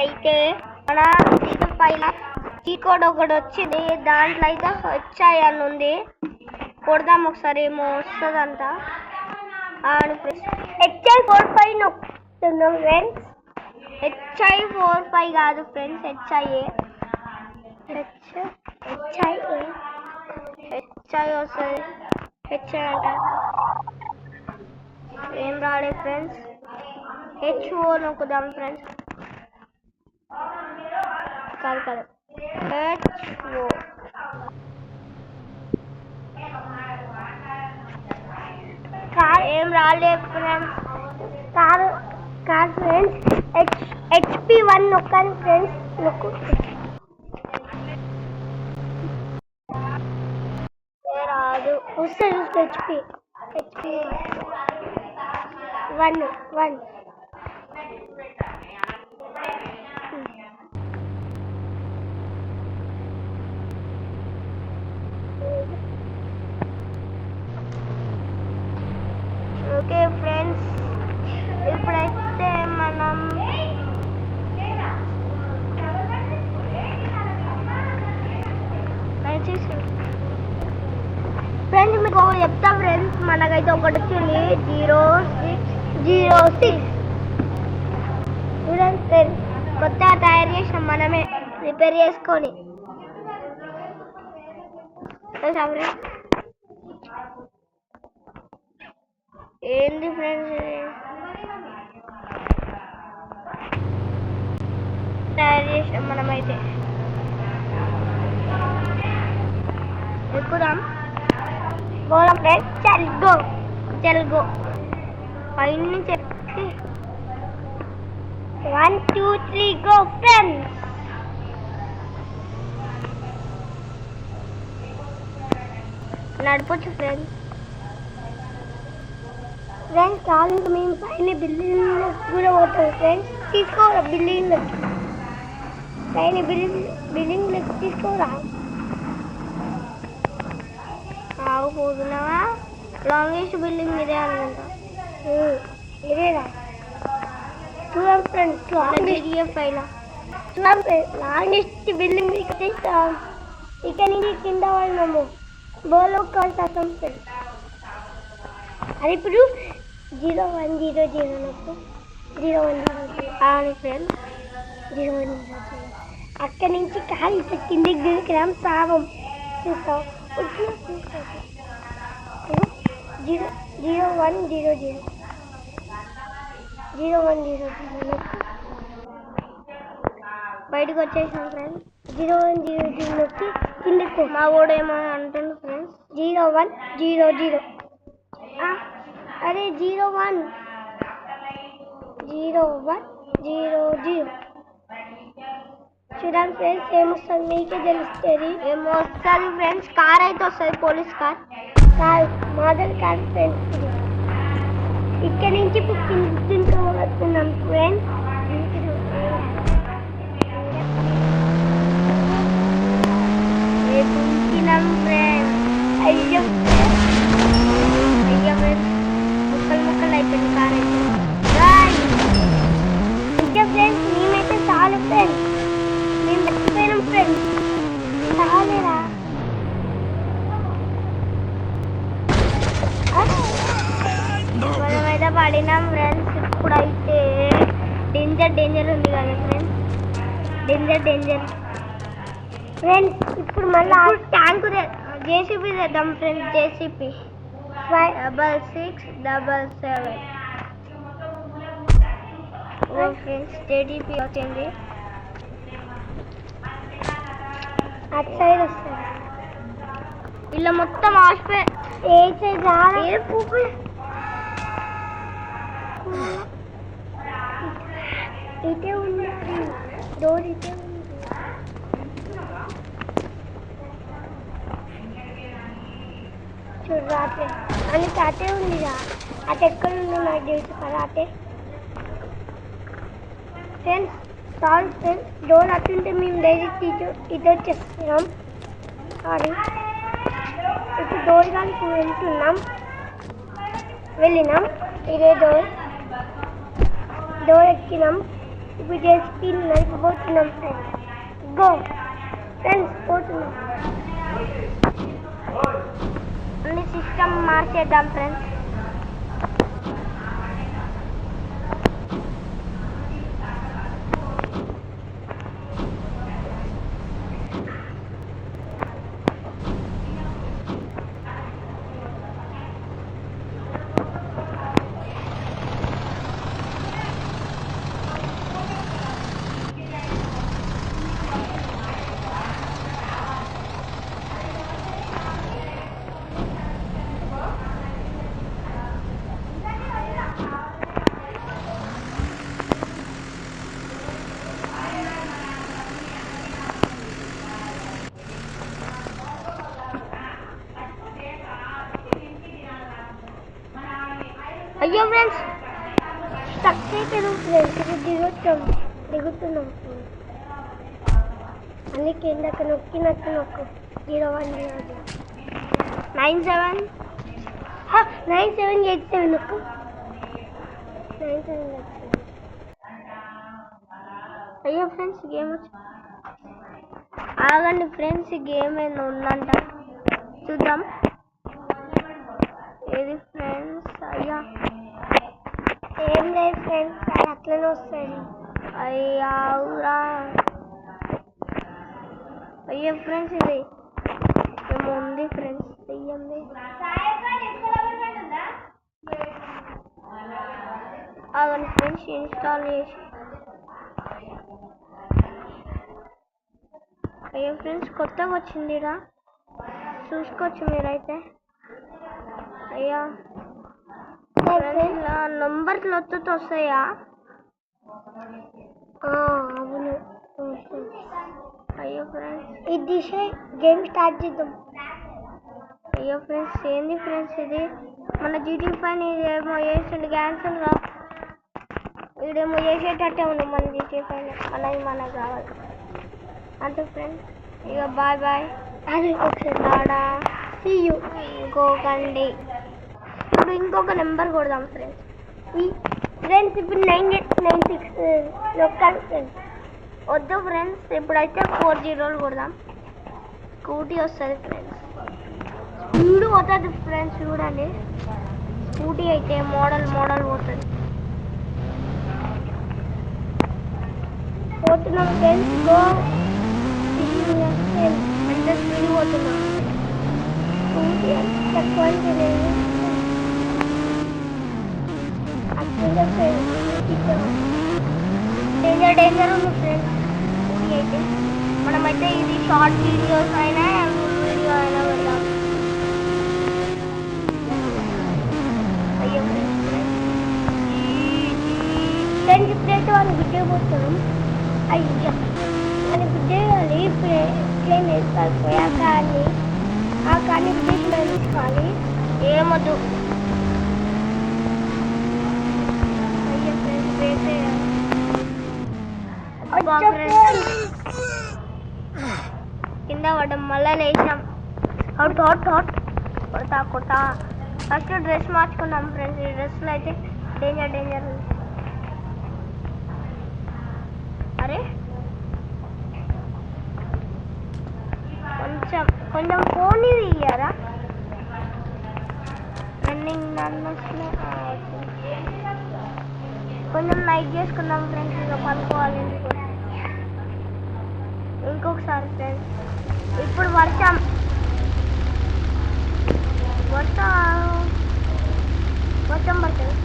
అయితే మన సీజన్ 5 లో ఈ కోడ్ ఒకటి వచ్చింది. దాంట్లో అయితే హెచ్ఐ అని ఉంది. కొడదాం ఒకసారి, ఏమో వస్తుందంట. HI45 నొక్కుతున్నాం friends. HI45 కాదు ఫ్రెండ్స్, హెచ్ఐ వస్తుంది. హెచ్ఐ అంట ఏం రాడే ఫ్రెండ్స్. HO నొక్కుదాం ఫ్రెండ్స్. కాదు HO ఏం రాలే ఫ్రెండ్స్. కాదు ఫ్రెండ్స్, HP1 నొక్కాను ఫ్రెండ్స్. నొక్కు రాదు, వస్తే HP1 ఓకే ఫ్రెండ్స్, ఇప్పుడైతే మనం ఫ్రెండ్స్ మీకు ఒకటి చెప్తా ఫ్రెండ్స్. మనకైతే ఒకటి వచ్చింది 0606 చూడండి ఫ్రెండ్స్. కొత్తగా తయారు చేసాం మనమే, రిపేర్ చేసుకొని. ఏంది ఫ్రెండ్స్ తయారు చేసాం మనమైతే. ఎక్కుదాం, గోళం ఫ్రెండ్స్. చల్గో పైన నుంచి 1 2 3 గో ఫ్రెండ్స్. నడపచ్చు ఫ్రెండ్స్. కావాలంటే మేము పైన బిల్డింగ్ కూడా పోతాం ఫ్రెండ్స్. తీసుకోరా బిల్డింగ్ పైన బిల్డింగ్ తీసుకోరా. పోతున్నావా? లాంగెస్ట్ బిల్డింగ్ ఇదే అనుకుంటా. ఇదేరా చూడండి ఫ్రెండ్స్. చూడండి లాంగెస్ట్ బిల్డింగ్ తీస్తాం. ఇక్కడ నుంచి కింద వాళ్ళము బోలో కాస్తాం ఫ్రెండ్స్. అది ఇప్పుడు 0100 అవును ఫ్రెండ్స్. 0100 అక్కడి నుంచి కాలి కిందికి దిగుతాం. సాగం చూస్తాం. 0100 బయటకు వచ్చేసాం ఫ్రెండ్స్. 0100 నొక్కి కిందకు. మా వాడు ఏమో అంటుంది ఫ్రెండ్స్. 0100 అరే 0100 చూడండి ఫ్రెండ్స్. ఏమొస్తుంది మీకే తెలుస్తుంది. ఏమొస్తుంది ఫ్రెండ్స్. కార్ అయితే వస్తుంది, police car. Model car friends. ఇక్కడ నుంచి కిందకు వస్తున్నాం ఫ్రెండ్స్. అయ్యో ఫ్రెండ్స్, ముక్కలు అయిపోయింది కార్ అయితే. ఫ్రెండ్స్ మేమైతే చాలు ఫ్రెండ్స్, మేము మర్చిపోయినాం ఫ్రెండ్స్. చాలేరా మనమైతే పడినాం ఫ్రెండ్స్. ఇప్పుడైతే డేంజర్ ఉంది కదా ఫ్రెండ్స్. Danger friends. ఇప్పుడు మళ్ళీ ట్యాంకు జేసీబీ చేద్దాం ఫ్రెండ్స్. JCB 56677 friends. జేడీపీ వచ్చింది. అటు సైడ్ వస్తుంది. ఇలా మొత్తం ఆసిపోయి ఏ సైడ్ ఇటే ఉంది. డోర్ ఇటే ఉంది. చూడు రాటే అని అటే ఉందిరా. అటు ఎక్కడ ఉందో నాకు తెలుసు కదా. అటే ఫ్రెండ్స్ సారీ ఫ్రెండ్స్. డోర్ అట్టుంటే మేము డైరెక్ట్ ఇటు వచ్చేస్తున్నాం. సారీ. ఇప్పుడు డోర్ కానీ వెళ్ళినాం. ఇదే డోర్ ఎక్కినాం. ఇప్పుడు జెస్కి నడిపిపోతున్నాం ఫ్రెండ్స్. గో ఫ్రెండ్స్, పోతున్నాం. అన్ని సిస్టమ్ మార్చేద్దాం ఫ్రెండ్స్. అయ్యో ఫ్రెండ్స్, స్టక్ అయిపోయాం ఫ్రెండ్స్. దిగుతున్నాం ఫ్రెండ్స్. అందుకే ఇందాక నొక్కినట్టు నొక్కు. 01 97 9787 నొక్కు. 9787. అయ్యో ఫ్రెండ్స్, గేమ్ వచ్చి ఆగండి ఫ్రెండ్స్. గేమ్ ఏదో ఉందంట, చూద్దాం. ఏది ఫ్రెండ్స్? అయ్యా ఏం లేదు ఫ్రెండ్స్, అది అట్లనే వస్తుంది. అయ్యా ఊరా. అయ్యో ఫ్రెండ్స్, ఇది ఏమో ఉంది ఫ్రెండ్స్. చెయ్యండి. ఆగండి ఫ్రెండ్స్, ఇన్స్టాల్ చేసి. అయ్యో ఫ్రెండ్స్, కొత్తగా వచ్చింది రా, చూసుకోవచ్చు మీరైతే. అయ్యా ఇలా నంబర్లు ఒత్తుతో వస్తాయా? అవును. అయ్యో ఫ్రెండ్స్, ఇది గేమ్ స్టార్ట్ చేద్దాం. అయ్యో ఫ్రెండ్స్, ఏంది ఫ్రెండ్స్ ఇది? మన GT5 ఇదేమో చేసిండు క్యాన్సల్గా. వీడేమో చేసేటట్టే ఉంది మన GT5. మనది మనకు కావాలి అంతే ఫ్రెండ్స్. ఇక బాయ్ బాయ్. అది ఒకసారి టాడా, సీ యూ. ఇంకోకండి. ఇప్పుడు ఇంకొక నెంబర్ కొడదాం ఫ్రెండ్స్. ఫ్రెండ్స్ ఇప్పుడు 9896 నొక్కాలి ఫ్రెండ్స్. వద్దు ఫ్రెండ్స్, ఇప్పుడైతే 40 కొడదాం. స్కూటీ వస్తుంది ఫ్రెండ్స్. స్పీడ్ పోతుంది ఫ్రెండ్స్, చూడండి. స్కూటీ అయితే మోడల్ పోతుంది. పోతున్నాం ఫ్రెండ్స్. గో. ఎంత స్పీడ్ పోతున్నాం. స్కూటీ తక్కువ డేంజర్ ఉంది ఫ్రెండ్స్. స్కూటీ అయితే మనమైతే ఇది షార్ట్ వీడియోస్ అయినా ఫుల్ వీడియో అయినా వెళ్దాం. అయ్యో ఫ్రెండ్స్, ఇప్పుడైతే వాళ్ళు బిడ్డ పోతున్నాం. అయ్యా మన బిడ్డ ప్లేన్ వేసుకోవాలి. ఆ కానీ బిడ్డ తీసుకోవాలి. ఏమొద్దు. అయ్యో ఫ్రెండ్స్, కింద పడ్డం, మళ్ళా లేచాం. అవుట్ కొడతా. ఫస్ట్ డ్రెస్ మార్చుకున్నాం ఫ్రెండ్స్. ఈ డ్రెస్లో అయితే డేంజర్ ఉంది. అరే కొంచెం ఫోన్ ఇది ఇయ్యారా? రన్నింగ్ కొంచెం నైట్ చేసుకున్నాం ఫ్రెండ్స్. ఇక పనుకోవాలి. ఇంకొకసారి ఫ్రెండ్స్, ఇప్పుడు వర్షం పడుతుంది.